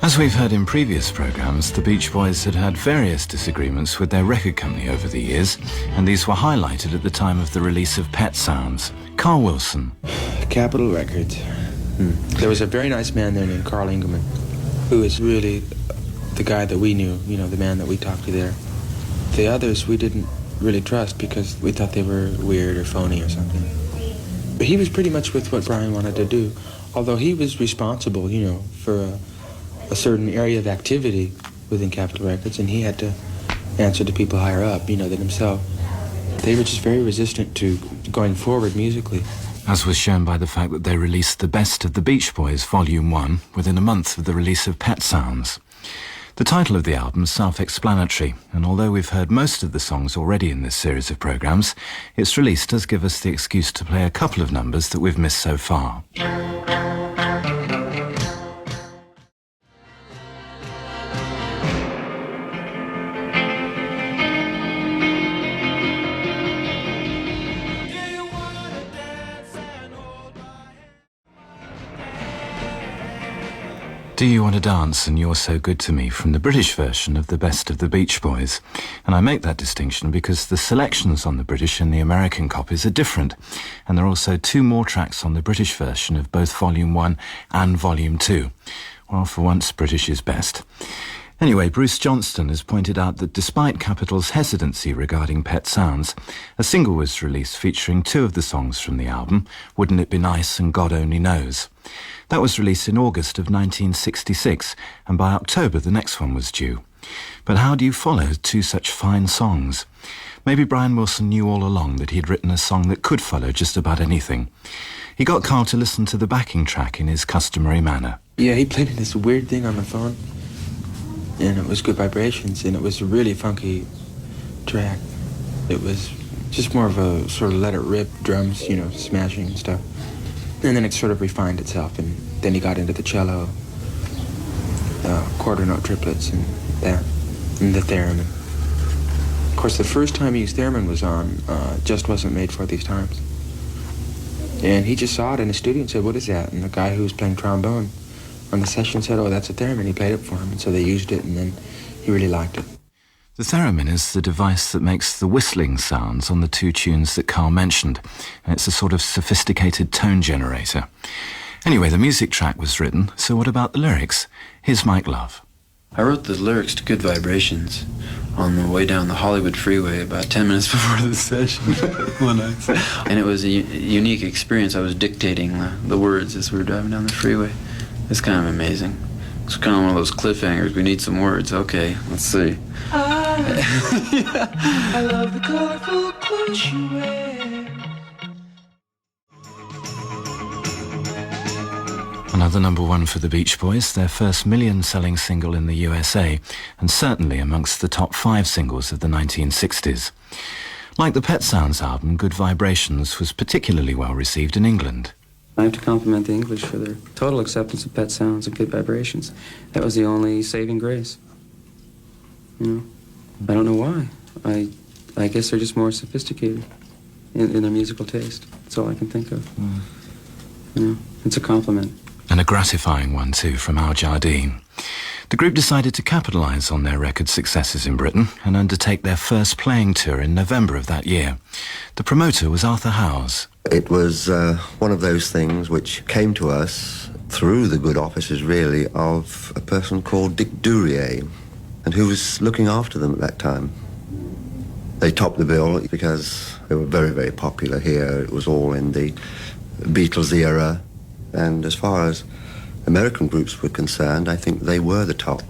As we've heard in previous programmes, the Beach Boys had had various disagreements with their record company over the years, and these were highlighted at the time of the release of Pet Sounds. Carl Wilson. Capitol Records. There was a very nice man there named Carl Engelman, who is really the guy that we knew, you know, the man that we talked to there. The others we didn't really trust because we thought they were weird or phony or something. But he was pretty much with what Brian wanted to do, although he was responsible, you know, for a certain area of activity within Capitol Records, and he had to answer to people higher up, you know, than himself. They were just very resistant to going forward musically. As was shown by the fact that they released the Best of the Beach Boys Volume 1 within a month of the release of Pet Sounds. The title of the album is self-explanatory, and although we've heard most of the songs already in this series of programmes, its release does give us the excuse to play a couple of numbers that we've missed so far. Do You Want to Dance and You're So Good to Me from the British version of the Best of the Beach Boys. And I make that distinction because the selections on the British and the American copies are different. And there are also 2 more tracks on the British version of both Volume 1 and Volume 2. Well, for once, British is best. Anyway, Bruce Johnston has pointed out that despite Capitol's hesitancy regarding Pet Sounds, a single was released featuring 2 of the songs from the album, Wouldn't It Be Nice and God Only Knows. That was released in August of 1966, and by October the next one was due. But how do you follow 2 such fine songs? Maybe Brian Wilson knew all along that he'd written a song that could follow just about anything. He got Carl to listen to the backing track in his customary manner. Yeah, he played this weird thing on the phone, and it was Good Vibrations, and it was a really funky track. It was just more of a sort of let it rip drums, you know, smashing and stuff. And then it sort of refined itself, and then he got into the cello, quarter note triplets, and that, and the theremin. Of course, the first time he used theremin was on Just Wasn't Made for These Times. And he just saw it in the studio and said, "What is that?" And the guy who was playing trombone on the session said, "Oh, that's a theremin." He played it for him, and so they used it, and then he really liked it. The theremin is the device that makes the whistling sounds on the 2 tunes that Carl mentioned, and it's a sort of sophisticated tone generator. Anyway, the music track was written, so what about the lyrics? Here's Mike Love. I wrote the lyrics to Good Vibrations on the way down the Hollywood freeway about 10 minutes before the session one night. And it was a unique experience. I was dictating the words as we were driving down the freeway. It's kind of amazing. It's kind of one of those cliffhangers. We need some words. Okay, let's see. I love the colorful clothes you wear. Another number 1 for the Beach Boys, their first million-selling single in the USA, and certainly amongst the top 5 singles of the 1960s. Like the Pet Sounds album, Good Vibrations was particularly well received in England. I have to compliment the English for their total acceptance of Pet Sounds and Good Vibrations. That was the only saving grace. You know, I don't know why. I guess they're just more sophisticated in their musical taste. That's all I can think of. You know, it's a compliment. And a gratifying one, too, from Al Jardine. The group decided to capitalise on their record successes in Britain and undertake their first playing tour in November of that year. The promoter was Arthur Howes. It was one of those things which came to us through the good offices, really, of a person called Dick Durier, and who was looking after them at that time. They topped the bill because they were very, very popular here. It was all in the Beatles era, and as far as American groups were concerned, I think they were the top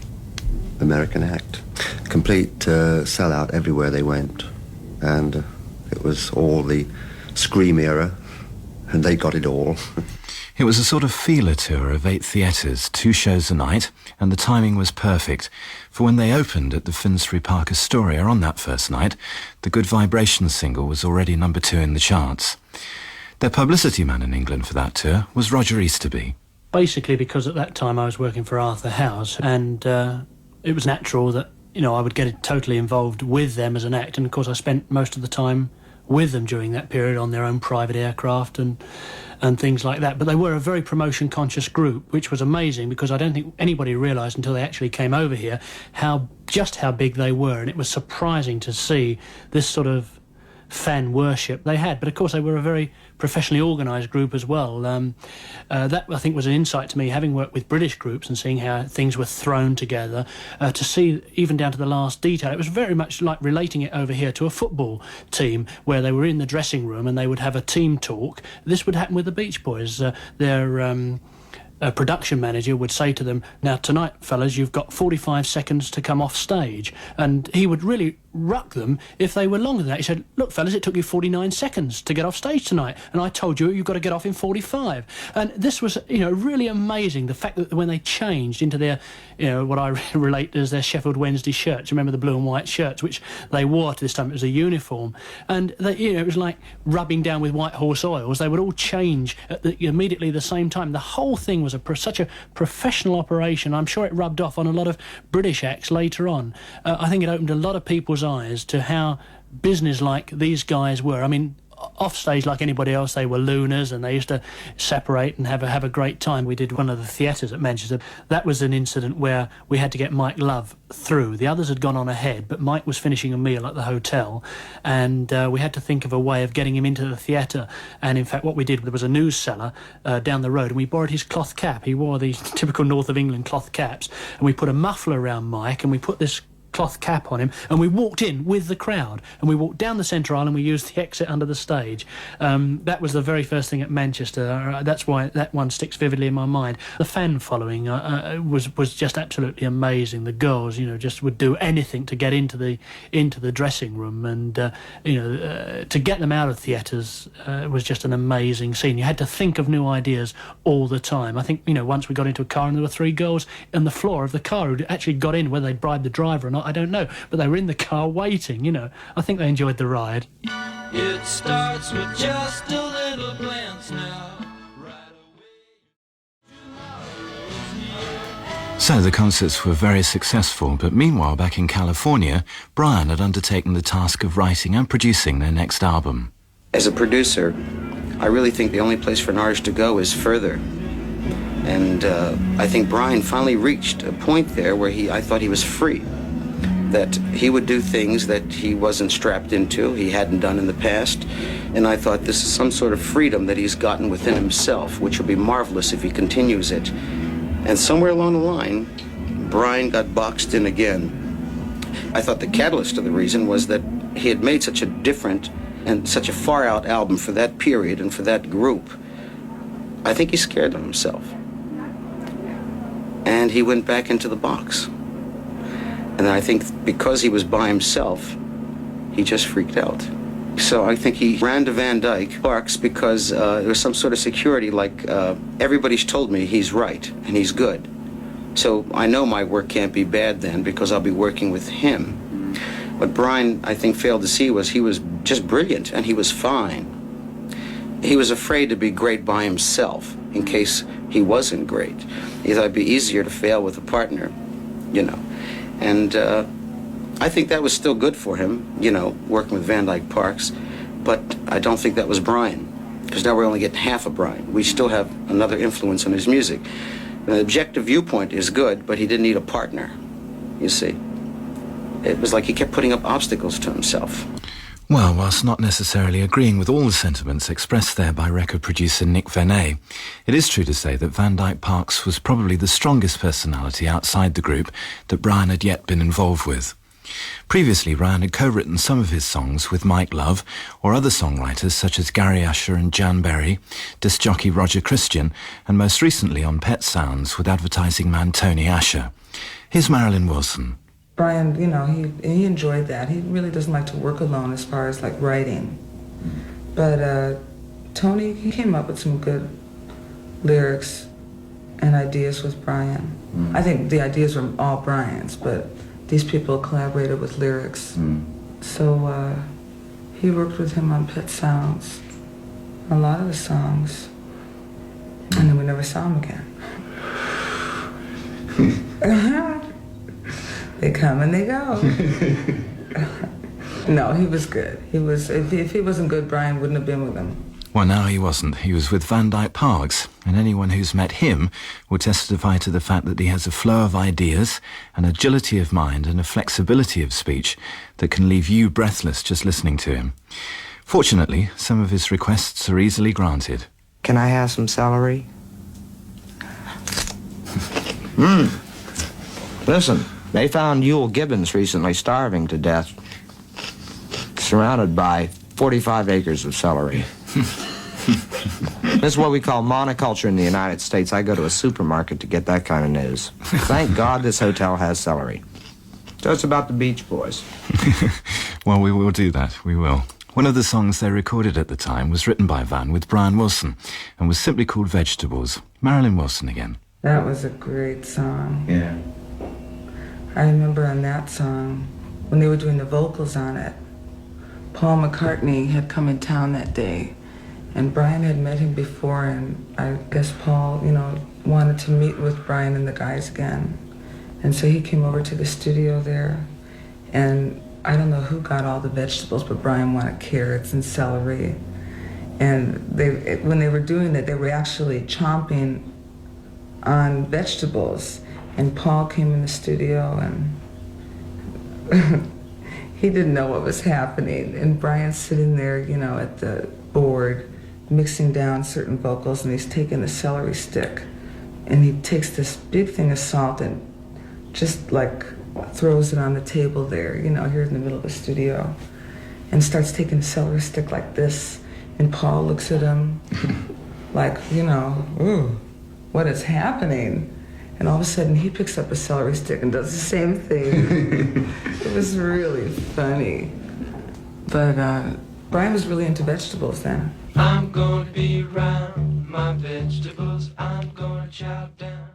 American act. Complete sellout everywhere they went, and it was all the Scream era, and they got it all. It was a sort of feeler tour of 8 theatres, 2 shows a night, and the timing was perfect. For when they opened at the Finsbury Park Astoria on that first night, the Good Vibrations single was already number 2 in the charts. Their publicity man in England for that tour was Roger Easterby. Basically because at that time I was working for Arthur Howes, and it was natural that, you know, I would get totally involved with them as an act, and of course I spent most of the time with them during that period on their own private aircraft, and and things like that. But they were a very promotion-conscious group, which was amazing, because I don't think anybody realised until they actually came over here just how big they were, and it was surprising to see this sort of fan worship they had. But of course they were a very professionally organised group as well. That, I think, was an insight to me, having worked with British groups and seeing how things were thrown together, to see even down to the last detail. It was very much like relating it over here to a football team, where they were in the dressing room and they would have a team talk. This would happen with the Beach Boys. A production manager would say to them, "Now tonight, fellas, you've got 45 seconds to come off stage." And he would really ruck them if they were longer than that. He said, "Look, fellas, it took you 49 seconds to get off stage tonight, and I told you you've got to get off in 45. And this was, really amazing, the fact that when they changed into their, what I relate as their Sheffield Wednesday shirts, remember the blue and white shirts, which they wore to this time, it was a uniform, and they, it was like rubbing down with white horse oils. They would all change at immediately the same time. The whole thing was such a professional operation. I'm sure it rubbed off on a lot of British acts later on. I think it opened a lot of people's eyes to how business-like these guys were. I mean, off stage, like anybody else, they were looners, and they used to separate and have a great time. We did one of the theatres at Manchester. That was an incident where we had to get Mike Love through. The others had gone on ahead, but Mike was finishing a meal at the hotel, and we had to think of a way of getting him into the theatre. And in fact, what we did, there was a news seller down the road, and we borrowed his cloth cap. He wore these typical North of England cloth caps, and we put a muffler around Mike, and we put this cloth cap on him, and we walked in with the crowd, and we walked down the centre aisle, and we used the exit under the stage. That was the very first thing at Manchester. That's why that one sticks vividly in my mind. The fan following was just absolutely amazing. The girls, just would do anything to get into the dressing room, and to get them out of theatres was just an amazing scene. You had to think of new ideas all the time. I think once we got into a car, and there were 3 girls on the floor of the car who actually got in. Whether they'd bribed the driver or not, I don't know, but they were in the car waiting. I think they enjoyed the ride. It starts with just a little glance now, right away. So the concerts were very successful, but meanwhile back in California, Brian had undertaken the task of writing and producing their next album. As a producer, I really think the only place for an artist to go is further. And I think Brian finally reached a point there where I thought he was free. That he would do things that he wasn't strapped into, he hadn't done in the past. And I thought this is some sort of freedom that he's gotten within himself, which will be marvelous if he continues it. And somewhere along the line, Brian got boxed in again. I thought the catalyst of the reason was that he had made such a different and such a far-out album for that period and for that group. I think he's scared of himself. And he went back into the box. And I think because he was by himself, he just freaked out. So I think he ran to Van Dyke Parks because there was some sort of security, like everybody's told me he's right and he's good. So I know my work can't be bad then because I'll be working with him. What Brian, I think, failed to see was he was just brilliant and he was fine. He was afraid to be great by himself in case he wasn't great. He thought it'd be easier to fail with a partner, And I think that was still good for him, working with Van Dyke Parks. But I don't think that was Brian, because now we're only getting half of Brian. We still have another influence on his music. The objective viewpoint is good, but he didn't need a partner, you see. It was like he kept putting up obstacles to himself. Well, whilst not necessarily agreeing with all the sentiments expressed there by record producer Nick Venet, it is true to say that Van Dyke Parks was probably the strongest personality outside the group that Brian had yet been involved with. Previously, Brian had co-written some of his songs with Mike Love or other songwriters such as Gary Usher and Jan Berry, disc jockey Roger Christian, and most recently on Pet Sounds with advertising man Tony Asher. Here's Marilyn Wilson. Brian, he enjoyed that. He really doesn't like to work alone as far as like writing. But Tony, he came up with some good lyrics and ideas with Brian. I think the ideas were all Brian's, but these people collaborated with lyrics. So he worked with him on Pet Sounds, a lot of the songs, and then we never saw him again. They come and they go. No, he was good. He was. If he wasn't good, Brian wouldn't have been with him. Well, no, he wasn't. He was with Van Dyke Parks, and anyone who's met him will testify to the fact that he has a flow of ideas, an agility of mind, and a flexibility of speech that can leave you breathless just listening to him. Fortunately, some of his requests are easily granted. Can I have some celery? Listen, they found Ewell Gibbons recently starving to death, surrounded by 45 acres of celery. This is what we call monoculture in the United States. I go to a supermarket to get that kind of news. Thank God this hotel has celery. So it's about the Beach Boys. Well, we will do that, we will. One of the songs they recorded at the time was written by Van with Brian Wilson and was simply called Vegetables. Marilyn Wilson again. That was a great song. Yeah. I remember on that song, when they were doing the vocals on it, Paul McCartney had come in town that day, and Brian had met him before, and I guess Paul, wanted to meet with Brian and the guys again. And so he came over to the studio there, and I don't know who got all the vegetables, but Brian wanted carrots and celery. And when they were doing it, they were actually chomping on vegetables. And Paul came in the studio, and he didn't know what was happening. And Brian's sitting there, at the board, mixing down certain vocals, and he's taking a celery stick. And he takes this big thing of salt and just throws it on the table there, here in the middle of the studio, and starts taking a celery stick like this. And Paul looks at him ooh, what is happening? And all of a sudden he picks up a celery stick and does the same thing. It was really funny. But Brian was really into vegetables then. I'm gonna be around my vegetables. I'm gonna chop down.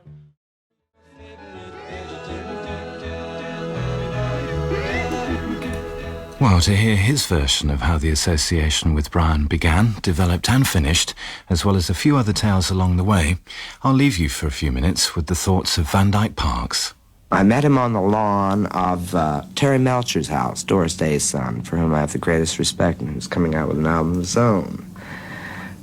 Well, to hear his version of how the association with Brian began, developed and finished, as well as a few other tales along the way, I'll leave you for a few minutes with the thoughts of Van Dyke Parks. I met him on the lawn of Terry Melcher's house, Doris Day's son, for whom I have the greatest respect and who's coming out with an album of his own.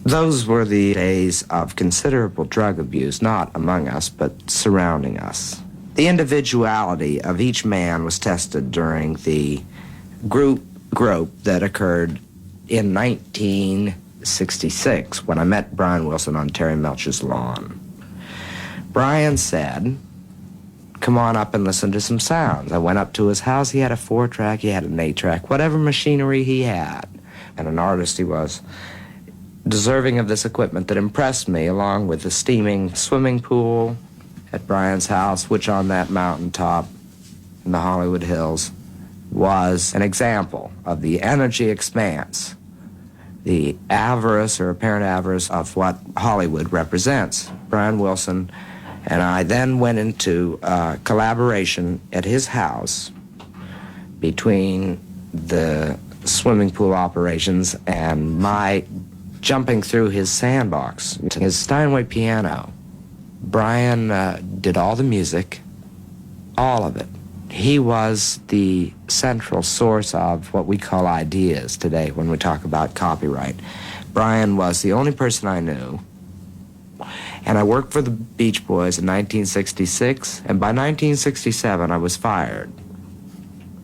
Those were the days of considerable drug abuse, not among us, but surrounding us. The individuality of each man was tested during the group that occurred in 1966 when I met Brian Wilson on Terry Melcher's lawn. Brian said, come on up and listen to some sounds. I went up to his house. He had a 4-track, he had an 8-track, whatever machinery he had. And an artist he was, deserving of this equipment that impressed me, along with the steaming swimming pool at Brian's house, which on that mountaintop in the Hollywood Hills was an example of the energy expanse, the avarice or apparent avarice of what Hollywood represents. Brian Wilson and I then went into collaboration at his house between the swimming pool operations and my jumping through his sandbox to his Steinway piano. Brian did all the music, all of it. He was the central source of what we call ideas today when we talk about copyright. Brian was the only person I knew, and I worked for the Beach Boys in 1966, and by 1967 I was fired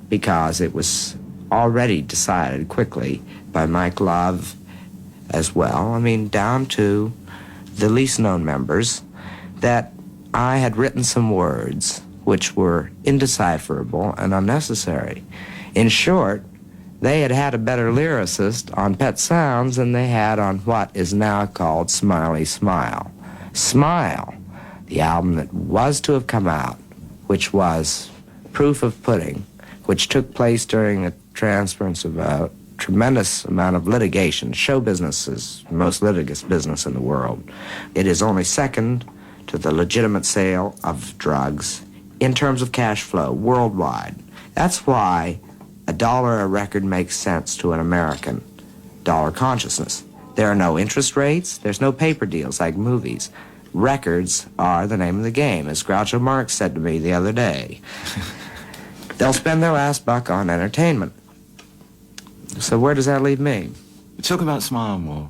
because it was already decided quickly by Mike Love as well, down to the least known members, that I had written some words which were indecipherable and unnecessary. In short, they had had a better lyricist on Pet Sounds than they had on what is now called Smiley Smile. Smile, the album that was to have come out, which was Proof of Pudding, which took place during the transference of a tremendous amount of litigation. Show business is the most litigious business in the world. It is only second to the legitimate sale of drugs in terms of cash flow worldwide. That's why $1 a record makes sense to an American dollar consciousness. There are no interest rates, there's no paper deals like movies. Records are the name of the game, as Groucho Marx said to me the other day. They'll spend their last buck on entertainment. So where does that leave me? Talk about Smile more.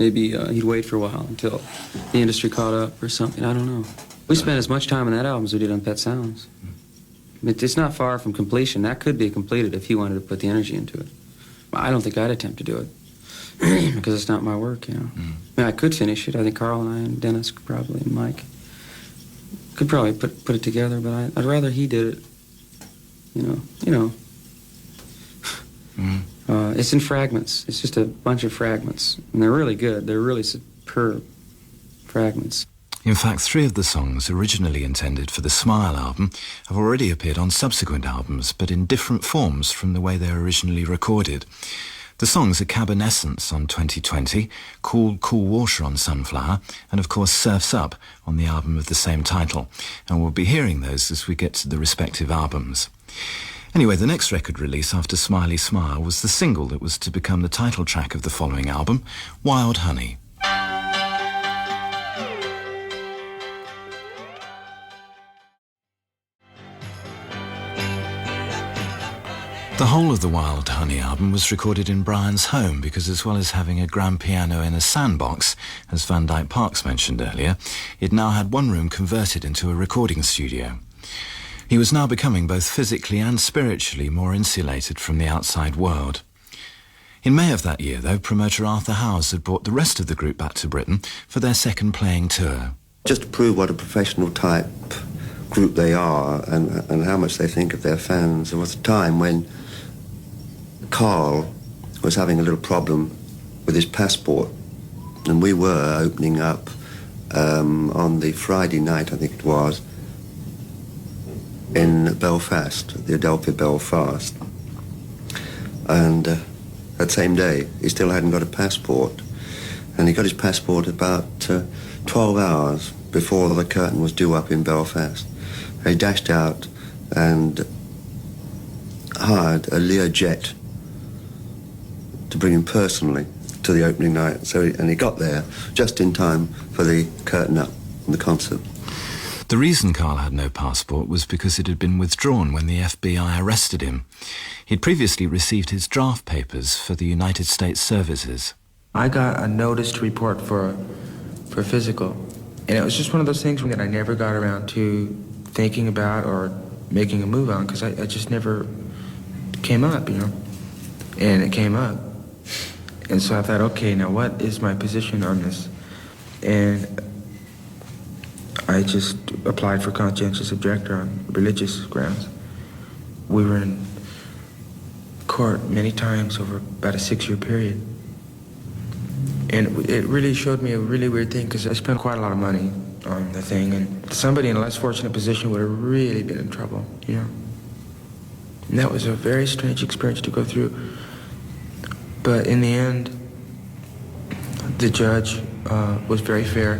Maybe he'd wait for a while until the industry caught up or something. I don't know. We spent as much time on that album as we did on Pet Sounds. It's not far from completion. That could be completed if he wanted to put the energy into it. I don't think I'd attempt to do it because it's not my work, you know. I mean, I could finish it. I think Carl and I and Dennis could probably, and Mike could probably put it together, but I'd rather he did it. You know. It's in fragments. It's just a bunch of fragments, and they're really good. They're really superb fragments. In fact, 3 of the songs originally intended for the Smile album have already appeared on subsequent albums, but in different forms from the way they were originally recorded. The songs are Cabernescence on 2020, Cool Water on Sunflower, and of course Surf's Up on the album of the same title, and we'll be hearing those as we get to the respective albums. Anyway, the next record release after Smiley Smile was the single that was to become the title track of the following album, Wild Honey. The whole of the Wild Honey album was recorded in Brian's home because, as well as having a grand piano in a sandbox, as Van Dyke Parks mentioned earlier, it now had one room converted into a recording studio. He was now becoming both physically and spiritually more insulated from the outside world. In May of that year, though, promoter Arthur Howes had brought the rest of the group back to Britain for their second playing tour. Just to prove what a professional type group they are and how much they think of their fans, there was a time when Carl was having a little problem with his passport, and we were opening up on the Friday night, I think it was, in Belfast, the Adelphi Belfast. And that same day, he still hadn't got a passport. And he got his passport about 12 hours before the curtain was due up in Belfast. He dashed out and hired a Learjet to bring him personally to the opening night. And he got there just in time for the curtain up and the concert. The reason Carl had no passport was because it had been withdrawn when the FBI arrested him. He'd previously received his draft papers for the United States Services. I got a notice to report for physical, and it was just one of those things that I never got around to thinking about or making a move on, because I just never came up, you know, and it came up. And so I thought, okay, now what is my position on this? And I just applied for conscientious objector on religious grounds. We were in court many times over about a 6-year period. And it really showed me a really weird thing, because I spent quite a lot of money on the thing, and somebody in a less fortunate position would have really been in trouble, you know. And that was a very strange experience to go through. But in the end, the judge was very fair,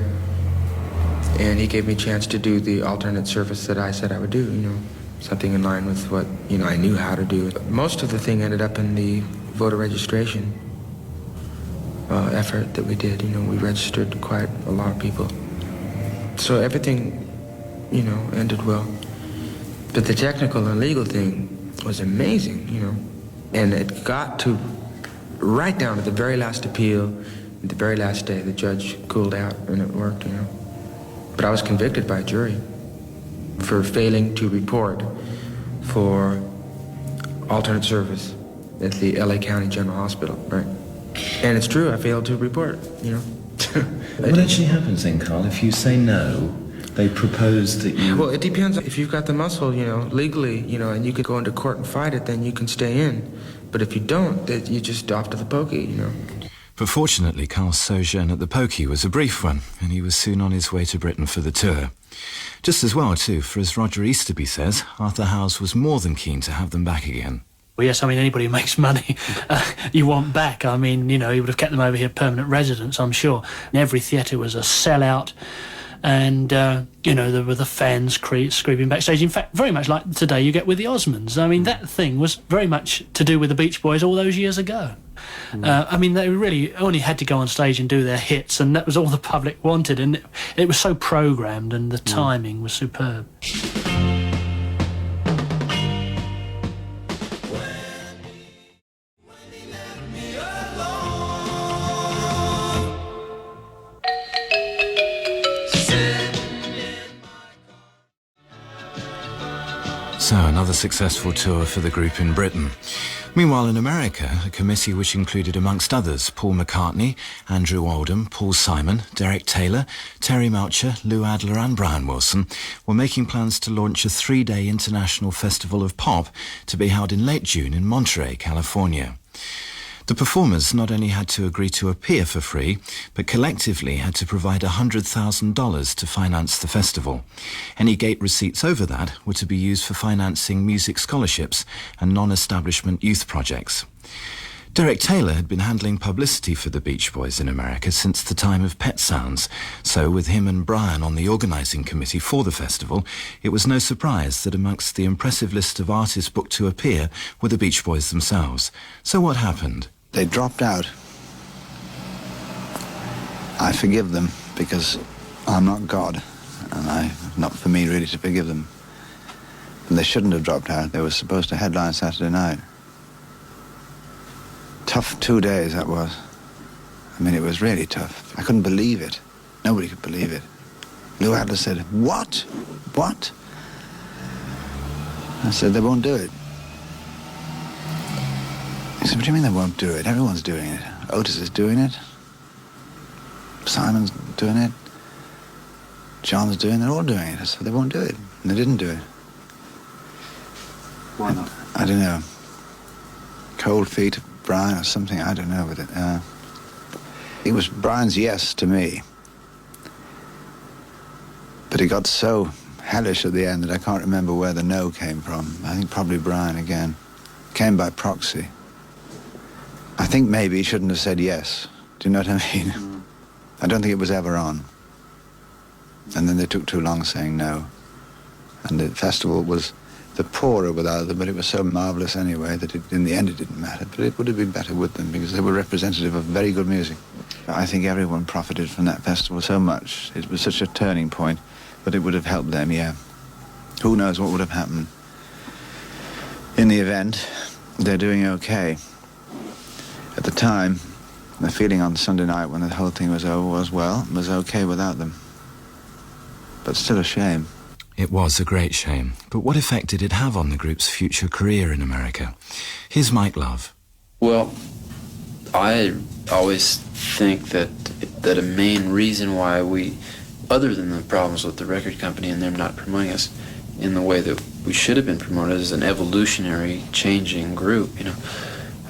and he gave me a chance to do the alternate service that I said I would do, you know, something in line with what, you know, I knew how to do. Most of the thing ended up in the voter registration effort that we did. You know, we registered quite a lot of people. So everything, you know, ended well. But the technical and legal thing was amazing, you know. And it got to right down to the very last appeal, the very last day, the judge cooled out and it worked, you know. But I was convicted by a jury for failing to report for alternate service at the LA County General Hospital, right? And it's true, I failed to report, you know. What actually happens then, Carl, if you say no? They propose that you... Well, it depends. If you've got the muscle, you know, legally, you know, and you could go into court and fight it, then you can stay in. But if you don't, then you just off to the pokey, you know. But fortunately, Carl's sojourn at the pokey was a brief one, and he was soon on his way to Britain for the tour. Just as well, too, for as Roger Easterby says, Arthur Howes was more than keen to have them back again. Well, yes, I mean, anybody who makes money you want back. I mean, you know, he would have kept them over here permanent residents, I'm sure. And every theatre was a sellout. And, you know, there were the fans screaming backstage. In fact, very much like today you get with the Osmonds. I mean, that thing was very much to do with the Beach Boys all those years ago. I mean, they really only had to go on stage and do their hits, and that was all the public wanted. And it was so programmed, and the timing was superb. So, another successful tour for the group in Britain. Meanwhile, in America, a committee which included, amongst others, Paul McCartney, Andrew Oldham, Paul Simon, Derek Taylor, Terry Melcher, Lou Adler and Brian Wilson were making plans to launch a 3-day international festival of pop to be held in late June in Monterey, California. The performers not only had to agree to appear for free, but collectively had to provide $100,000 to finance the festival. Any gate receipts over that were to be used for financing music scholarships and non-establishment youth projects. Derek Taylor had been handling publicity for the Beach Boys in America since the time of Pet Sounds, so with him and Brian on the organising committee for the festival, it was no surprise that amongst the impressive list of artists booked to appear were the Beach Boys themselves. So what happened? They dropped out. I forgive them because I'm not God, and not for me really to forgive them. And they shouldn't have dropped out. They were supposed to headline Saturday night. Tough 2 days that was. I mean, it was really tough. I couldn't believe it. Nobody could believe it. Lou Adler said, "What? What?" I said, "They won't do it." He said, "What do you mean they won't do it? Everyone's doing it. Otis is doing it. Simon's doing it. John's doing it. They're all doing it. So they won't do it." And they didn't do it. Why not? I don't know. Cold feet of Brian or something. I don't know. But it was Brian's yes to me. But it got so hellish at the end that I can't remember where the no came from. I think probably Brian again. Came by proxy. I think maybe he shouldn't have said yes. Do you know what I mean? I don't think it was ever on. And then they took too long saying no. And the festival was the poorer without them, but it was so marvellous anyway that in the end it didn't matter. But it would have been better with them because they were representative of very good music. I think everyone profited from that festival so much. It was such a turning point, but it would have helped them, yeah. Who knows what would have happened. In the event, they're doing okay. At the time, the feeling on Sunday night when the whole thing was over was okay without them. But still a shame. It was a great shame, but what effect did it have on the group's future career in America? Here's Mike Love. Well, I always think that a main reason why we, other than the problems with the record company and them not promoting us in the way that we should have been promoted as an evolutionary, changing group,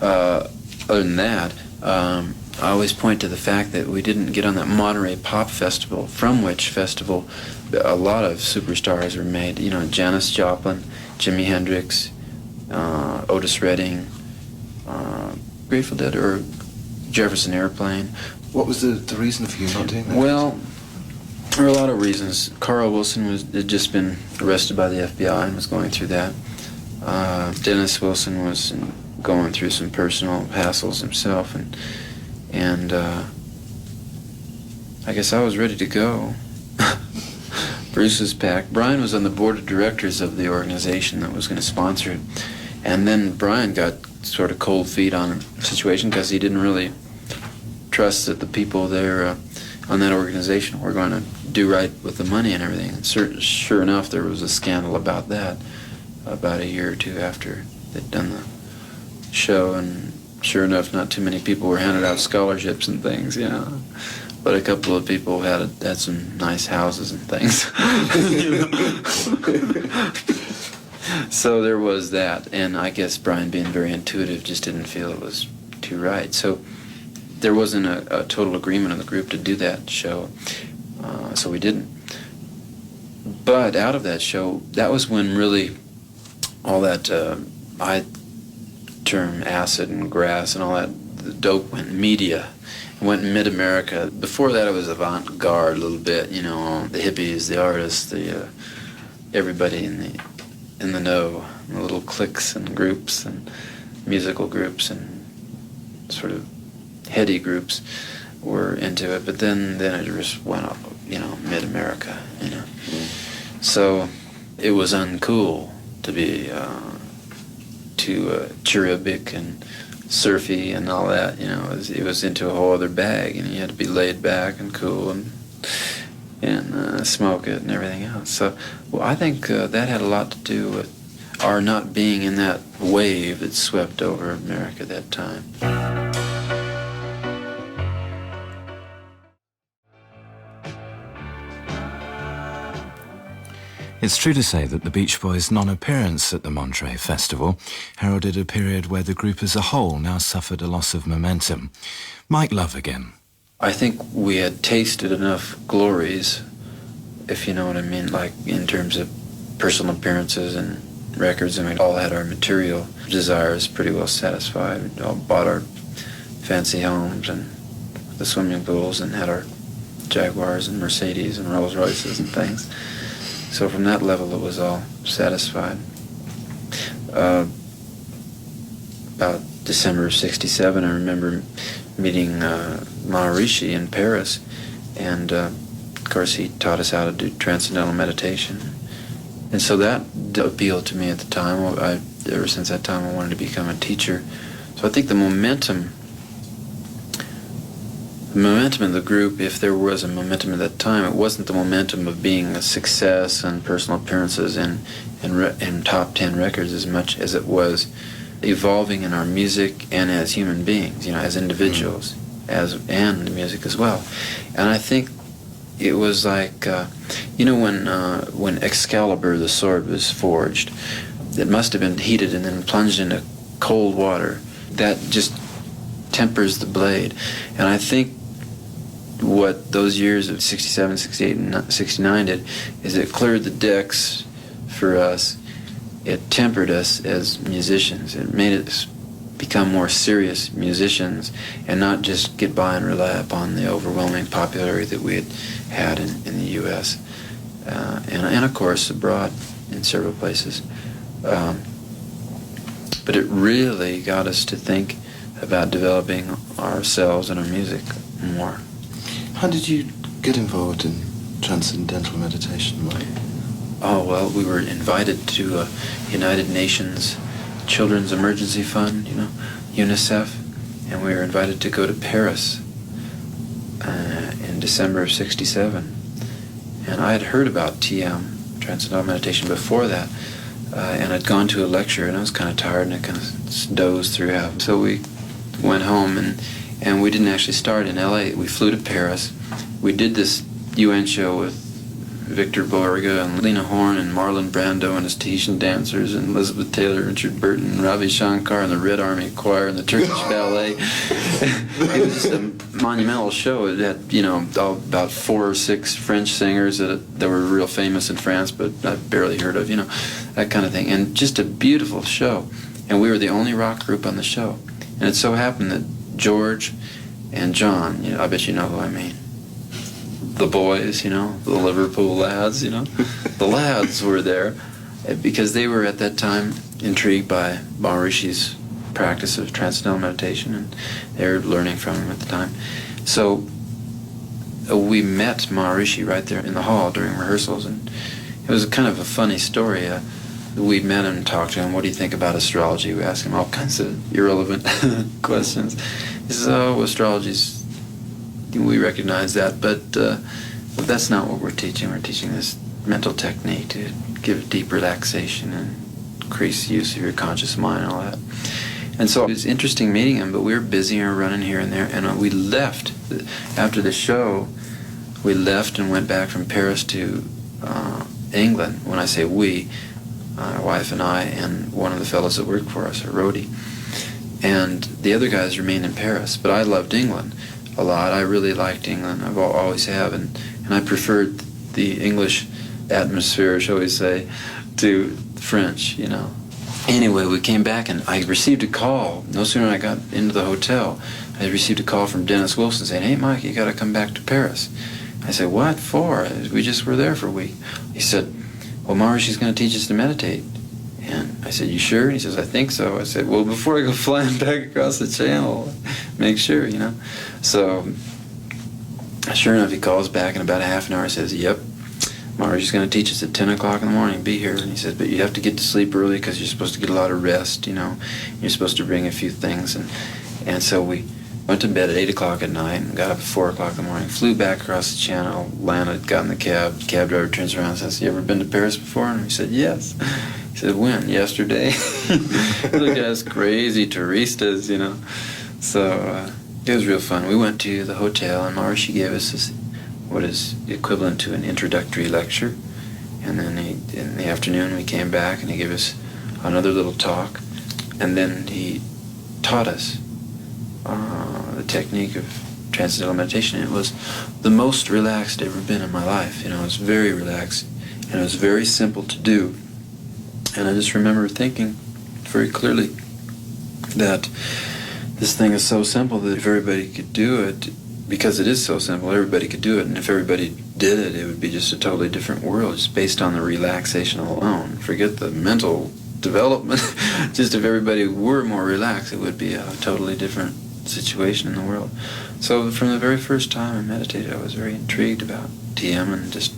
other than that, I always point to the fact that we didn't get on that Monterey Pop Festival, from which festival a lot of superstars were made. Janis Joplin, Jimi Hendrix, Otis Redding, Grateful Dead, or Jefferson Airplane. What was the reason for you not doing that? Well, there were a lot of reasons. Carl Wilson had just been arrested by the FBI and was going through that. Dennis Wilson was going through some personal hassles himself, and I guess I was ready to go. Bruce was packed. Brian was on the board of directors of the organization that was going to sponsor it, and then Brian got sort of cold feet on the situation because he didn't really trust that the people there on that organization were going to do right with the money and everything. And sure enough, there was a scandal about that about a year or two after they'd done the show, and sure enough, not too many people were handed out scholarships and things, but a couple of people had some nice houses and things. So there was that, and I guess Brian, being very intuitive, just didn't feel it was too right. So there wasn't a total agreement in the group to do that show, so we didn't. But out of that show, that was when really all that I term acid and grass and all that, the dope went media. It went mid-America. Before that, it was avant-garde a little bit, the hippies, the artists, everybody in the know, the little cliques and groups and musical groups and sort of heady groups were into it. But then it just went up, mid-America, So it was uncool to be too cherubic and surfy and all that, it was into a whole other bag, and you had to be laid back and cool and smoke it and everything else. So, I think that had a lot to do with our not being in that wave that swept over America at that time. It's true to say that the Beach Boys' non-appearance at the Monterey Festival heralded a period where the group as a whole now suffered a loss of momentum. Mike Love again. I think we had tasted enough glories, if you know what I mean, like in terms of personal appearances and records, and we all had our material desires pretty well satisfied. We all bought our fancy homes and the swimming pools and had our Jaguars and Mercedes and Rolls Royces and things. So from that level, it was all satisfied. About December of '67, I remember meeting Maharishi in Paris, and of course he taught us how to do Transcendental Meditation. And so that appealed to me at the time. Ever since that time, I wanted to become a teacher. So I think the momentum of the group, if there was a momentum at that time, it wasn't the momentum of being a success and personal appearances and top 10 records as much as it was evolving in our music and as human beings, you know, as individuals, and the music as well. And I think it was like, you know, when Excalibur, the sword, was forged, it must have been heated and then plunged into cold water. That just tempers the blade. And I think what those years of 67, 68, and 69 did is it cleared the decks for us. It tempered us as musicians. It made us become more serious musicians and not just get by and rely upon the overwhelming popularity that we had in the U.S. And of course abroad in several places. But it really got us to think about developing ourselves and our music more. How did you get involved in Transcendental Meditation, Mike? Oh, well, we were invited to United Nations Children's Emergency Fund, you know, UNICEF, and we were invited to go to Paris in December of '67. And I had heard about TM, Transcendental Meditation, before that, and I'd gone to a lecture, and I was kind of tired, and I kind of dozed through half. So we went home, and we didn't actually start in L.A. We flew to Paris. We did this UN show with Victor Borge and Lena Horne and Marlon Brando and his Tahitian dancers and Elizabeth Taylor, Richard Burton, and Ravi Shankar and the Red Army Choir and the Turkish Ballet. It was just a monumental show. It had, you know, about 4 or 6 French singers that were real famous in France, but I've barely heard of, you know, that kind of thing. And just a beautiful show. And we were the only rock group on the show. And it so happened that George and John, you know, I bet you know who I mean. The boys, you know, the Liverpool lads, you know. The lads were there because they were at that time intrigued by Maharishi's practice of Transcendental Meditation, and they were learning from him at the time. So we met Maharishi right there in the hall during rehearsals, and it was kind of a funny story. We met him and talked to him. What do you think about astrology? We asked him all kinds of irrelevant questions. He says, oh, astrology's, we recognize that, but that's not what we're teaching. We're teaching this mental technique to give deep relaxation and increase the use of your conscious mind and all that. And so it was interesting meeting him, but we were busy and running here and there, and we left. After the show, we left and went back from Paris to England. When I say we, my wife and I and one of the fellows that worked for us, a roadie. And the other guys remained in Paris, but I loved England a lot. I really liked England. I've always have, and I preferred the English atmosphere, shall we say, to French, you know. Anyway, we came back, and I received a call. No sooner than I got into the hotel, I received a call from Dennis Wilson saying, hey, Mike, you got to come back to Paris. I said, what for? We just were there for a week. He said, well, Maharishi's going to teach us to meditate. And I said, you sure? And he says, I think so. I said, well, before I go flying back across the channel, make sure, you know. So, sure enough, he calls back in about a half an hour. He says, yep, Maharishi's going to teach us at 10 o'clock in the morning. Be here. And he says, but you have to get to sleep early because you're supposed to get a lot of rest, you know. You're supposed to bring a few things. And so we went to bed at 8 o'clock at night and got up at 4 o'clock in the morning, flew back across the channel, landed, got in the cab. The cab driver turns around and says, you ever been to Paris before? And we said, yes. He said, when? Yesterday? He looked at us crazy touristas, you know. So it was real fun. We went to the hotel, and Maharishi gave us this, what is equivalent to an introductory lecture. And then in the afternoon we came back, and he gave us another little talk. And then he taught us the technique of Transcendental Meditation. It was the most relaxed I'd ever been in my life. You know, it was very relaxed, and it was very simple to do. And I just remember thinking very clearly that this thing is so simple that if everybody could do it, because it is so simple, everybody could do it, and if everybody did it, it would be just a totally different world, just based on the relaxation alone. Forget the mental development. Just if everybody were more relaxed, it would be a totally different situation in the world. So from the very first time I meditated, I was very intrigued about TM, and just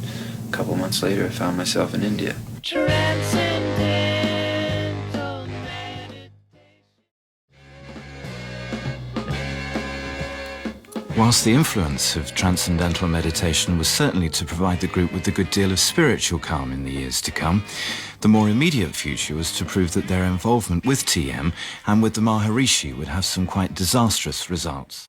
a couple months later I found myself in India. Transcendental Meditation. Whilst the influence of Transcendental Meditation was certainly to provide the group with a good deal of spiritual calm in the years to come, the more immediate future was to prove that their involvement with TM and with the Maharishi would have some quite disastrous results.